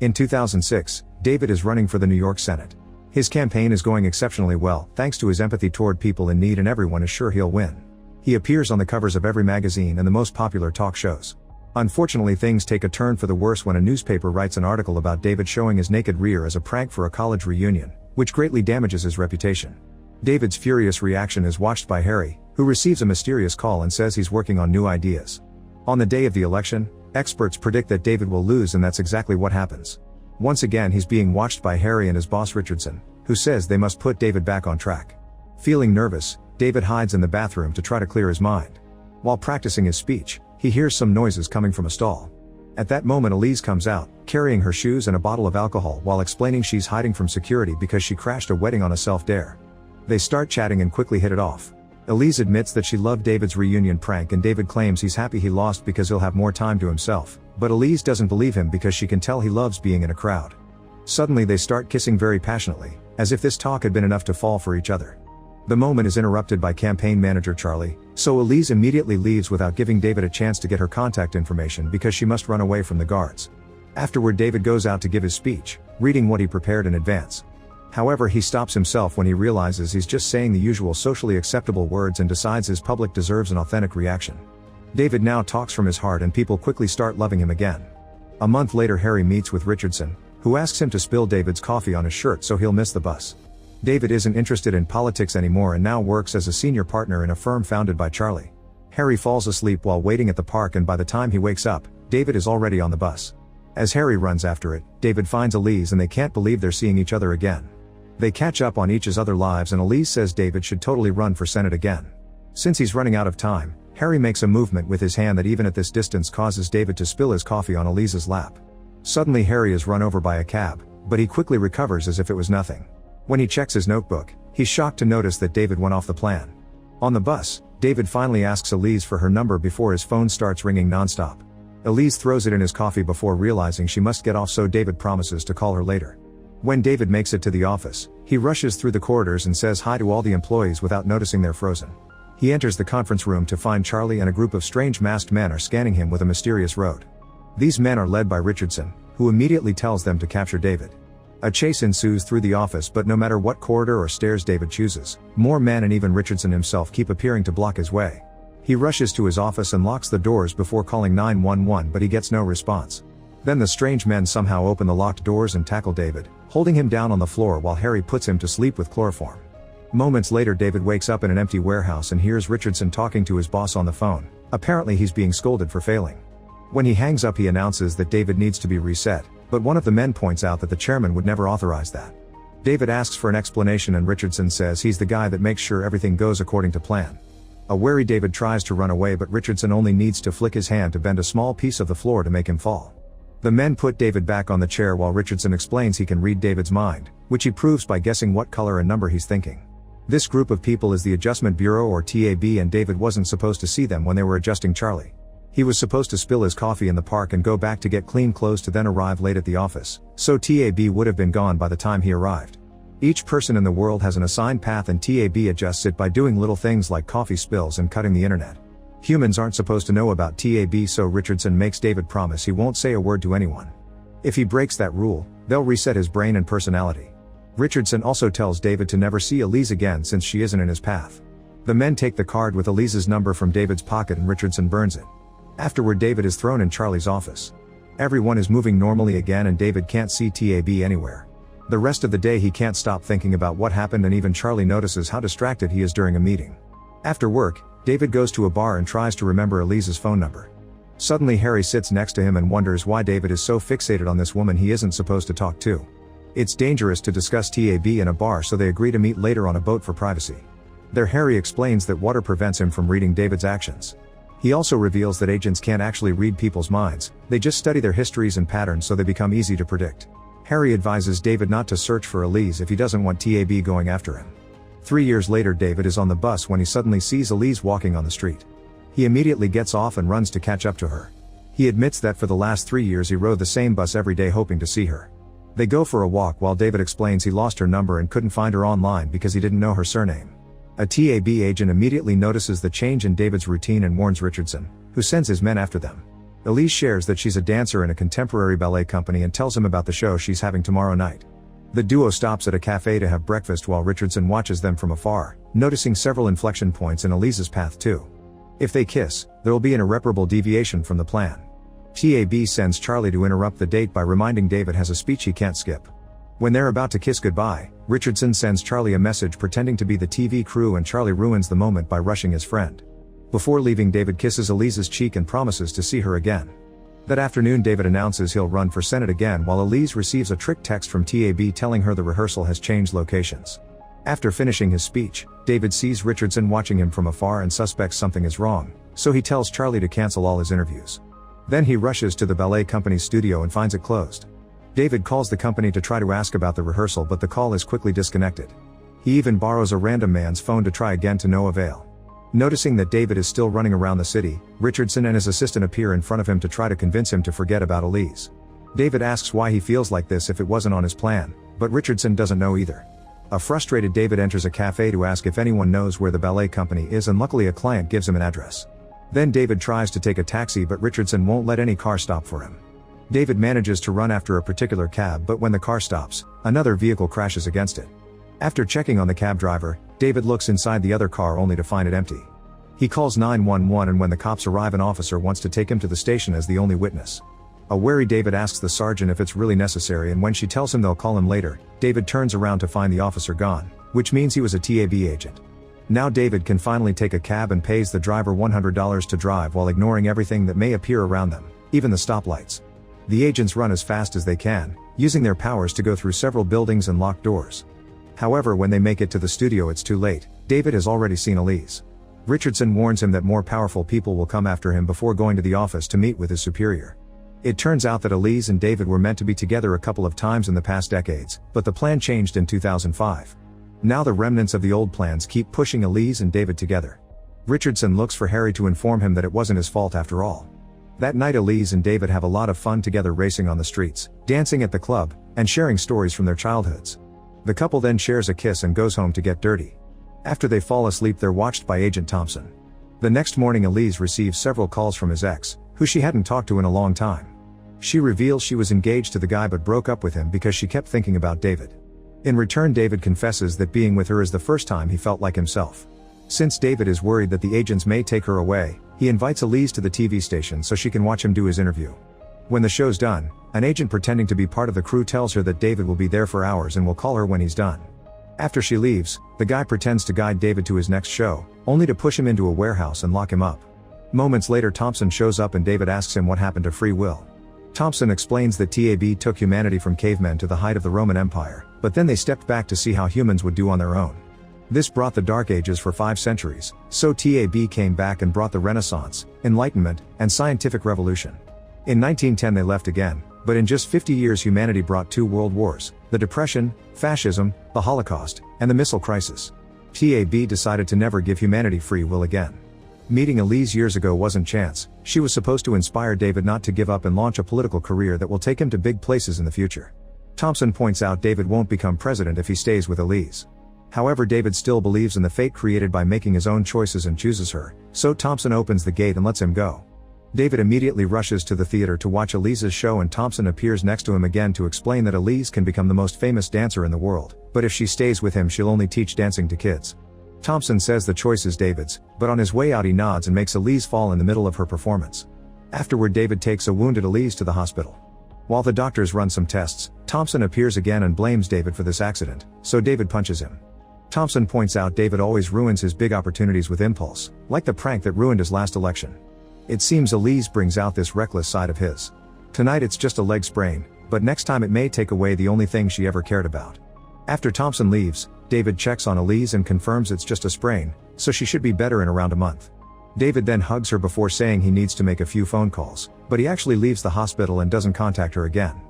In 2006, David is running for the New York Senate. His campaign is going exceptionally well, thanks to his empathy toward people in need, and everyone is sure he'll win. He appears on the covers of every magazine and the most popular talk shows. Unfortunately, things take a turn for the worse when a newspaper writes an article about David showing his naked rear as a prank for a college reunion, which greatly damages his reputation. David's furious reaction is watched by Harry, who receives a mysterious call and says he's working on new ideas. On the day of the election, experts predict that David will lose, and that's exactly what happens. Once again, he's being watched by Harry and his boss Richardson, who says they must put David back on track. Feeling nervous, David hides in the bathroom to try to clear his mind. While practicing his speech, he hears some noises coming from a stall. At that moment, Elise comes out, carrying her shoes and a bottle of alcohol, while explaining she's hiding from security because she crashed a wedding on a self-dare. They start chatting and quickly hit it off. Elise admits that she loved David's reunion prank, and David claims he's happy he lost because he'll have more time to himself, but Elise doesn't believe him because she can tell he loves being in a crowd. Suddenly they start kissing very passionately, as if this talk had been enough to fall for each other. The moment is interrupted by campaign manager Charlie, so Elise immediately leaves without giving David a chance to get her contact information because she must run away from the guards. Afterward, David goes out to give his speech, reading what he prepared in advance. However, he stops himself when he realizes he's just saying the usual socially acceptable words and decides his public deserves an authentic reaction. David now talks from his heart, and people quickly start loving him again. A month later, Harry meets with Richardson, who asks him to spill David's coffee on his shirt so he'll miss the bus. David isn't interested in politics anymore and now works as a senior partner in a firm founded by Charlie. Harry falls asleep while waiting at the park, and by the time he wakes up, David is already on the bus. As Harry runs after it, David finds Elise, and they can't believe they're seeing each other again. They catch up on each other's lives, and Elise says David should totally run for Senate again. Since he's running out of time, Harry makes a movement with his hand that even at this distance causes David to spill his coffee on Elise's lap. Suddenly Harry is run over by a cab, but he quickly recovers as if it was nothing. When he checks his notebook, he's shocked to notice that David went off the plan. On the bus, David finally asks Elise for her number before his phone starts ringing nonstop. Elise throws it in his coffee before realizing she must get off, so David promises to call her later. When David makes it to the office, he rushes through the corridors and says hi to all the employees without noticing they're frozen. He enters the conference room to find Charlie and a group of strange masked men are scanning him with a mysterious road. These men are led by Richardson, who immediately tells them to capture David. A chase ensues through the office, but no matter what corridor or stairs David chooses, more men and even Richardson himself keep appearing to block his way. He rushes to his office and locks the doors before calling 911, but he gets no response. Then the strange men somehow open the locked doors and tackle David, holding him down on the floor while Harry puts him to sleep with chloroform. Moments later, David wakes up in an empty warehouse and hears Richardson talking to his boss on the phone. Apparently he's being scolded for failing. When he hangs up, he announces that David needs to be reset, but one of the men points out that the chairman would never authorize that. David asks for an explanation, and Richardson says he's the guy that makes sure everything goes according to plan. A wary David tries to run away, but Richardson only needs to flick his hand to bend a small piece of the floor to make him fall. The men put David back on the chair while Richardson explains he can read David's mind, which he proves by guessing what color and number he's thinking. This group of people is the Adjustment Bureau, or TAB, and David wasn't supposed to see them when they were adjusting Charlie. He was supposed to spill his coffee in the park and go back to get clean clothes to then arrive late at the office, so TAB would have been gone by the time he arrived. Each person in the world has an assigned path, and TAB adjusts it by doing little things like coffee spills and cutting the internet. Humans aren't supposed to know about TAB, so Richardson makes David promise he won't say a word to anyone. If he breaks that rule, they'll reset his brain and personality. Richardson also tells David to never see Elise again since she isn't in his path. The men take the card with Elise's number from David's pocket and Richardson burns it. Afterward, David is thrown in Charlie's office. Everyone is moving normally again, and David can't see TAB anywhere. The rest of the day he can't stop thinking about what happened, and even Charlie notices how distracted he is during a meeting. After work, David goes to a bar and tries to remember Elise's phone number. Suddenly Harry sits next to him and wonders why David is so fixated on this woman he isn't supposed to talk to. It's dangerous to discuss TAB in a bar, so they agree to meet later on a boat for privacy. There Harry explains that water prevents him from reading David's actions. He also reveals that agents can't actually read people's minds, they just study their histories and patterns so they become easy to predict. Harry advises David not to search for Elise if he doesn't want TAB going after him. 3 years later, David is on the bus when he suddenly sees Elise walking on the street. He immediately gets off and runs to catch up to her. He admits that for the last 3 years he rode the same bus every day hoping to see her. They go for a walk while David explains he lost her number and couldn't find her online because he didn't know her surname. A TAB agent immediately notices the change in David's routine and warns Richardson, who sends his men after them. Elise shares that she's a dancer in a contemporary ballet company and tells him about the show she's having tomorrow night. The duo stops at a cafe to have breakfast while Richardson watches them from afar, noticing several inflection points in Elise's path too. If they kiss, there'll be an irreparable deviation from the plan. TAB sends Charlie to interrupt the date by reminding David has a speech he can't skip. When they're about to kiss goodbye, Richardson sends Charlie a message pretending to be the TV crew and Charlie ruins the moment by rushing his friend. Before leaving, David kisses Elise's cheek and promises to see her again. That afternoon, David announces he'll run for Senate again while Elise receives a trick text from TAB telling her the rehearsal has changed locations. After finishing his speech, David sees Richardson watching him from afar and suspects something is wrong, so he tells Charlie to cancel all his interviews. Then he rushes to the ballet company's studio and finds it closed. David calls the company to try to ask about the rehearsal, but the call is quickly disconnected. He even borrows a random man's phone to try again to no avail. Noticing that David is still running around the city, Richardson and his assistant appear in front of him to try to convince him to forget about Elise. David asks why he feels like this if it wasn't on his plan, but Richardson doesn't know either. A frustrated David enters a cafe to ask if anyone knows where the ballet company is, and luckily a client gives him an address. Then David tries to take a taxi, but Richardson won't let any car stop for him. David manages to run after a particular cab, but when the car stops, another vehicle crashes against it. After checking on the cab driver, David looks inside the other car only to find it empty. He calls 911, and when the cops arrive, an officer wants to take him to the station as the only witness. A wary David asks the sergeant if it's really necessary, and when she tells him they'll call him later, David turns around to find the officer gone, which means he was a TAB agent. Now David can finally take a cab and pays the driver $100 to drive while ignoring everything that may appear around them, even the stoplights. The agents run as fast as they can, using their powers to go through several buildings and lock doors. However, when they make it to the studio, it's too late. David has already seen Elise. Richardson warns him that more powerful people will come after him before going to the office to meet with his superior. It turns out that Elise and David were meant to be together a couple of times in the past decades, but the plan changed in 2005. Now the remnants of the old plans keep pushing Elise and David together. Richardson looks for Harry to inform him that it wasn't his fault after all. That night, Elise and David have a lot of fun together, racing on the streets, dancing at the club, and sharing stories from their childhoods. The couple then shares a kiss and goes home to get dirty. After they fall asleep, they're watched by Agent Thompson. The next morning, Elise receives several calls from his ex, who she hadn't talked to in a long time. She reveals she was engaged to the guy but broke up with him because she kept thinking about David. In return, David confesses that being with her is the first time he felt like himself. Since David is worried that the agents may take her away, he invites Elise to the TV station so she can watch him do his interview. When the show's done, an agent pretending to be part of the crew tells her that David will be there for hours and will call her when he's done. After she leaves, the guy pretends to guide David to his next show, only to push him into a warehouse and lock him up. Moments later, Thompson shows up and David asks him what happened to free will. Thompson explains that TAB took humanity from cavemen to the height of the Roman Empire, but then they stepped back to see how humans would do on their own. This brought the Dark Ages for 5 centuries, so TAB came back and brought the Renaissance, Enlightenment, and Scientific Revolution. In 1910 they left again, but in just 50 years humanity brought 2 world wars, the Depression, Fascism, the Holocaust, and the Missile Crisis. TAB decided to never give humanity free will again. Meeting Elise years ago wasn't chance. She was supposed to inspire David not to give up and launch a political career that will take him to big places in the future. Thompson points out David won't become president if he stays with Elise. However, David still believes in the fate created by making his own choices and chooses her, so Thompson opens the gate and lets him go. David immediately rushes to the theater to watch Elise's show, and Thompson appears next to him again to explain that Elise can become the most famous dancer in the world, but if she stays with him she'll only teach dancing to kids. Thompson says the choice is David's, but on his way out he nods and makes Elise fall in the middle of her performance. Afterward, David takes a wounded Elise to the hospital. While the doctors run some tests, Thompson appears again and blames David for this accident, so David punches him. Thompson points out David always ruins his big opportunities with impulse, like the prank that ruined his last election. It seems Elise brings out this reckless side of his. Tonight it's just a leg sprain, but next time it may take away the only thing she ever cared about. After Thompson leaves, David checks on Elise and confirms it's just a sprain, so she should be better in around a month. David then hugs her before saying he needs to make a few phone calls, but he actually leaves the hospital and doesn't contact her again.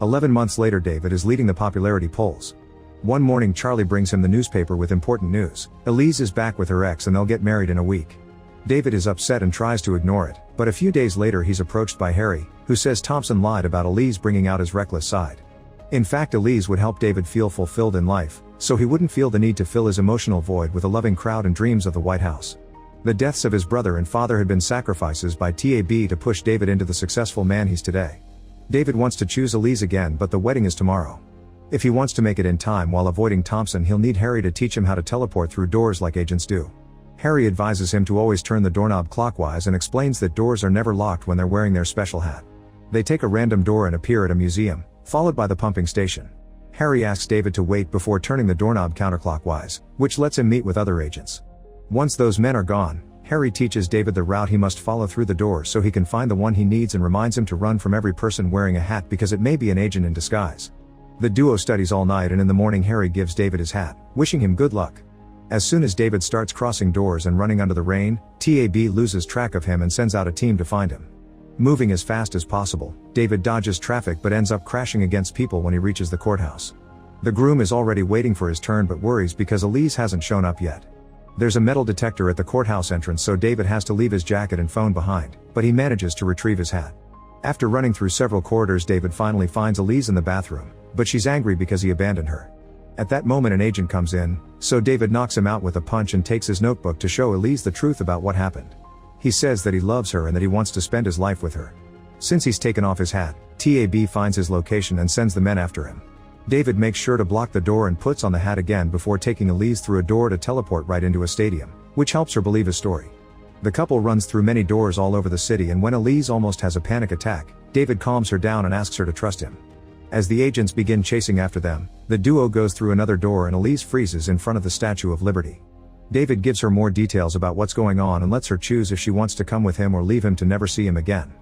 11 months later, David is leading the popularity polls. One morning, Charlie brings him the newspaper with important news. Elise is back with her ex and they'll get married in a week. David is upset and tries to ignore it, but a few days later he's approached by Harry, who says Thompson lied about Elise bringing out his reckless side. In fact, Elise would help David feel fulfilled in life, so he wouldn't feel the need to fill his emotional void with a loving crowd and dreams of the White House. The deaths of his brother and father had been sacrifices by TAB to push David into the successful man he's today. David wants to choose Elise again, but the wedding is tomorrow. If he wants to make it in time while avoiding Thompson, he'll need Harry to teach him how to teleport through doors like agents do. Harry advises him to always turn the doorknob clockwise and explains that doors are never locked when they're wearing their special hat. They take a random door and appear at a museum, followed by the pumping station. Harry asks David to wait before turning the doorknob counterclockwise, which lets him meet with other agents. Once those men are gone, Harry teaches David the route he must follow through the door so he can find the one he needs and reminds him to run from every person wearing a hat because it may be an agent in disguise. The duo studies all night, and in the morning Harry gives David his hat, wishing him good luck. As soon as David starts crossing doors and running under the rain, TAB loses track of him and sends out a team to find him. Moving as fast as possible, David dodges traffic but ends up crashing against people when he reaches the courthouse. The groom is already waiting for his turn but worries because Elise hasn't shown up yet. There's a metal detector at the courthouse entrance, so David has to leave his jacket and phone behind, but he manages to retrieve his hat. After running through several corridors, David finally finds Elise in the bathroom, but she's angry because he abandoned her. At that moment an agent comes in, so David knocks him out with a punch and takes his notebook to show Elise the truth about what happened. He says that he loves her and that he wants to spend his life with her. Since he's taken off his hat, TAB finds his location and sends the men after him. David makes sure to block the door and puts on the hat again before taking Elise through a door to teleport right into a stadium, which helps her believe his story. The couple runs through many doors all over the city, and when Elise almost has a panic attack, David calms her down and asks her to trust him. As the agents begin chasing after them, the duo goes through another door and Elise freezes in front of the Statue of Liberty. David gives her more details about what's going on and lets her choose if she wants to come with him or leave him to never see him again.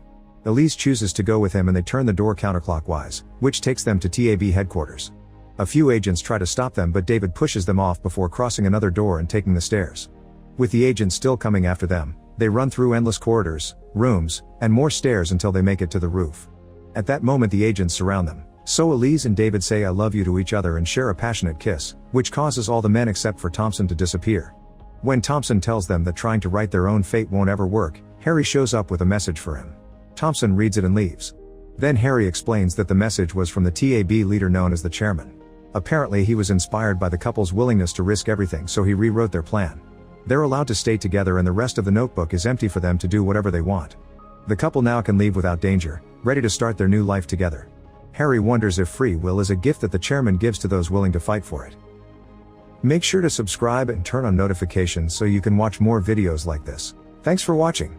Elise chooses to go with him and they turn the door counterclockwise, which takes them to TAB headquarters. A few agents try to stop them, but David pushes them off before crossing another door and taking the stairs. With the agents still coming after them, they run through endless corridors, rooms, and more stairs until they make it to the roof. At that moment the agents surround them, so Elise and David say "I love you" to each other and share a passionate kiss, which causes all the men except for Thompson to disappear. When Thompson tells them that trying to write their own fate won't ever work, Harry shows up with a message for him. Thompson reads it and leaves. Then Harry explains that the message was from the TAB leader known as the chairman. Apparently he was inspired by the couple's willingness to risk everything, so he rewrote their plan. They're allowed to stay together and the rest of the notebook is empty for them to do whatever they want. The couple now can leave without danger, ready to start their new life together. Harry wonders if free will is a gift that the chairman gives to those willing to fight for it. Make sure to subscribe and turn on notifications so you can watch more videos like this. Thanks for watching.